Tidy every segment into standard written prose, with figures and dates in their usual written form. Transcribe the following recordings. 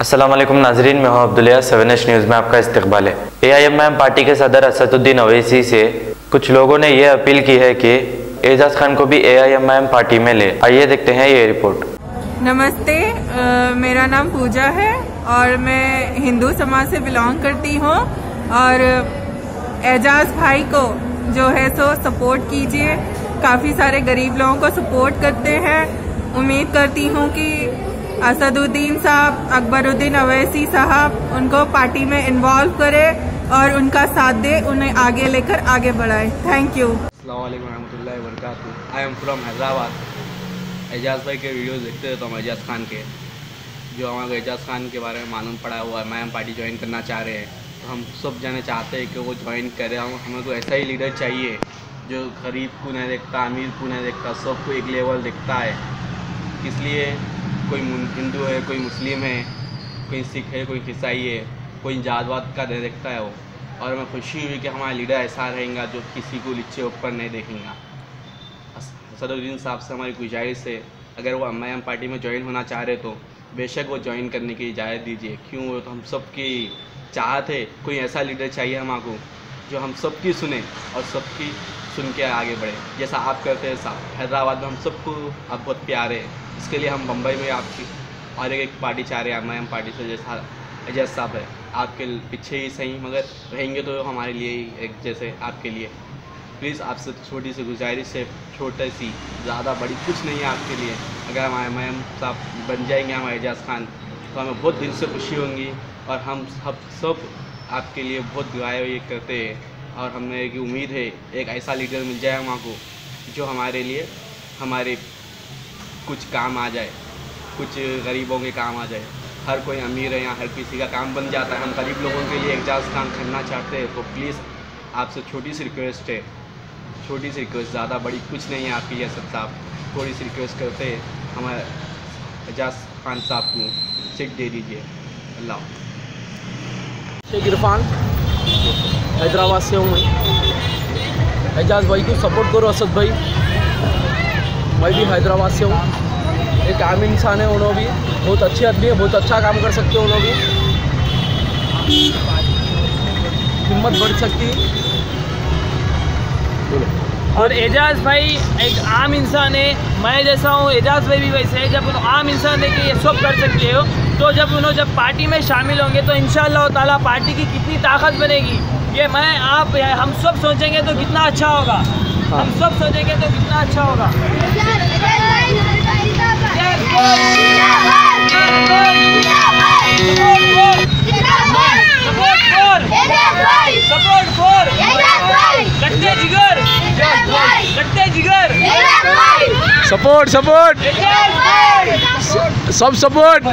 अस्सलाम वालेकुम नाजरीन, मैं हूं अब्दुल्ला। 7H न्यूज़ में आपका इस्तकबाल है। AIMIM पार्टी के सदर असदुद्दीन ओवैसी से कुछ लोगों ने यह अपील की है कि एजाज खान को भी AIMIM पार्टी में ले। आइए देखते हैं ये रिपोर्ट। नमस्ते, मेरा नाम पूजा है और मैं हिंदू समाज से बिलोंग करती हूँ। और एजाज भाई को जो है सो सपोर्ट कीजिए। काफ़ी सारे गरीब लोगों को सपोर्ट करते हैं। उम्मीद करती हूँ कि असदुद्दीन साहब, अकबरुद्दीन ओवैसी साहब उनको पार्टी में इन्वॉल्व करे और उनका साथ दे, उन्हें आगे लेकर आगे बढ़ाए। Thank you. अस्सलाम वालेकुम रहमतुल्लाहि व बरकातुहू। I am from Hyderabad. Ejaz भाई के वीडियोस देखते रहता हूँ, एजाज खान के। जो हमारे एजाज खान के बारे में मालूम पड़ा हुआ है, MIM पार्टी ज्वाइन करना चाह रहे हैं, तो हम सब जाने चाहते हैं कि वो ज्वाइन करें। हमें तो ऐसा ही लीडर चाहिए जो गरीब को नहीं देखता, अमीर को नहीं देखता, सबको एक लेवल देखता है। इसलिए कोई हिंदू है, कोई मुस्लिम है, कोई सिख है, कोई ईसाई है, कोई जातवाद का नहीं देखता है वो। और हमें खुशी हुई कि हमारा लीडर ऐसा रहेगा जो किसी को नीचे ऊपर नहीं देखेगा। असदुद्दीन साहब से हमारी गुजारिश है, अगर वो MIM पार्टी में ज्वाइन होना चाह रहे तो बेशक वो ज्वाइन करने की इजाज़त दीजिए। क्यों, वो तो हम सब की चाहत है। कोई ऐसा लीडर चाहिए हमको जो हम सबकी सुने और सबकी सुन के आगे बढ़े, जैसा आप करते हैं साहब। हैदराबाद में हम सबको आप बहुत प्यारे हैं, इसके लिए हम बम्बई में आपकी और एक पार्टी चाह रहे हैं, MIM पार्टी से, जैसा एजाज साहब है आपके पीछे ही सही, मगर रहेंगे तो हमारे लिए ही एक जैसे आपके लिए। प्लीज़ आपसे छोटी सी गुजारिश है, छोटी सी, ज़्यादा बड़ी कुछ नहीं है आपके लिए। अगर हमारे MIM साहब बन जाएंगे हमारे एजाज खान, तो हमें बहुत दिल से खुशी होंगी। और हम सब आपके लिए बहुत दुआएं ये करते हैं। और हमें एक उम्मीद है एक ऐसा लीडर मिल जाए हमको जो हमारे लिए, हमारे कुछ काम आ जाए, कुछ गरीबों के काम आ जाए। हर कोई अमीर है, यहाँ हर किसी का काम बन जाता है। हम गरीब लोगों के लिए एजाज खान करना चाहते हैं। तो प्लीज़ आपसे छोटी सी रिक्वेस्ट है, छोटी सी रिक्वेस्ट, ज़्यादा बड़ी कुछ नहीं है आपके लिए साहब। थोड़ी सी रिक्वेस्ट करते हैं, हमारे एजाज खान साहब को सीट दे दीजिए। अल्लाह। शेख इरफान, हैदराबाद से हूँ मैं। एजाज भाई को सपोर्ट करो। असद भाई, मैं भी हैदराबाद से हूँ। एक आम इंसान है, उन्होंने भी बहुत अच्छे आदमी है, बहुत अच्छा काम कर सकते हैं। उन्होंने भी हिम्मत बढ़ सकती है। और एजाज भाई एक आम इंसान है, मैं जैसा हूँ, एजाज भाई भी वैसे है। जब आम इंसान है कि ये सब कर सकते हो, तो जब पार्टी में शामिल होंगे तो इंशाअल्लाह ताला पार्टी की कितनी ताकत बनेगी, ये हम सब सोचेंगे तो कितना अच्छा होगा। हम सब सोचेंगे तो कितना अच्छा होगा। सपोर्ट सपोर्ट सब support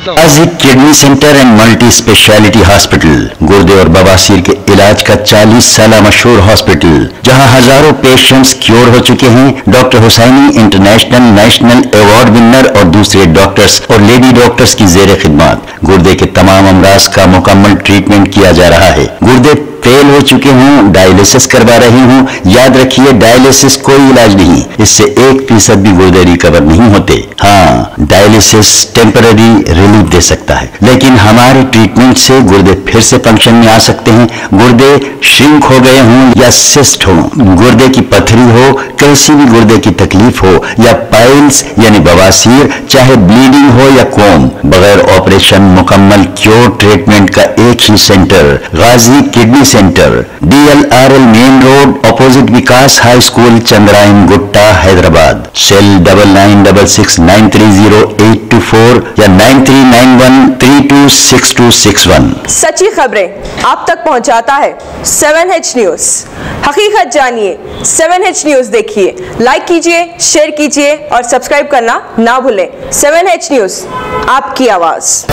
Ghazi kidney centre and multi speciality hospital, गुर्दे और बवासीर के इलाज का 40 साल मशहूर हॉस्पिटल, जहां हजारों पेशेंट्स क्योर हो चुके हैं। Doctor Husaini international national award winner और दूसरे डॉक्टर्स और लेडी डॉक्टर्स की जेर खिदमत गुर्दे के तमाम अमराज का मुकम्मल ट्रीटमेंट किया जा रहा है। गुर्दे फेल हो चुके हों, डायलिसिस करवा रहे हों, याद रखिए डायलिसिस कोई इलाज नहीं, इससे 1% भी गुर्दे रिकवर नहीं होते। हाँ, डायलिसिस टेम्पररी रिलीफ दे सकता है, लेकिन हमारे ट्रीटमेंट से गुर्दे फिर से फंक्शन में आ सकते हैं। गुर्दे श्रिंक हो गए हों या सिस्ट हो, गुर्दे की पथरी हो, कैसी भी गुर्दे की तकलीफ हो, या पाइल्स यानी बवासीर, चाहे ब्लीडिंग हो या कोम, बगैर ऑपरेशन मुकम्मल क्योर ट्रीटमेंट का एक ही centre, Ghazi kidney centre, DLRL main road, opposite Vikas high school, Chandrayan Gutta, Hyderabad. Cell 9966930824 या 9391326261। सच्ची खबरें आप तक पहुंचाता है 7H न्यूज़। हकीकत जानिए, 7H न्यूज़ देखिए, लाइक कीजिए, शेयर कीजिए और सब्सक्राइब करना ना भूलें। 7H न्यूज़, आपकी आवाज़।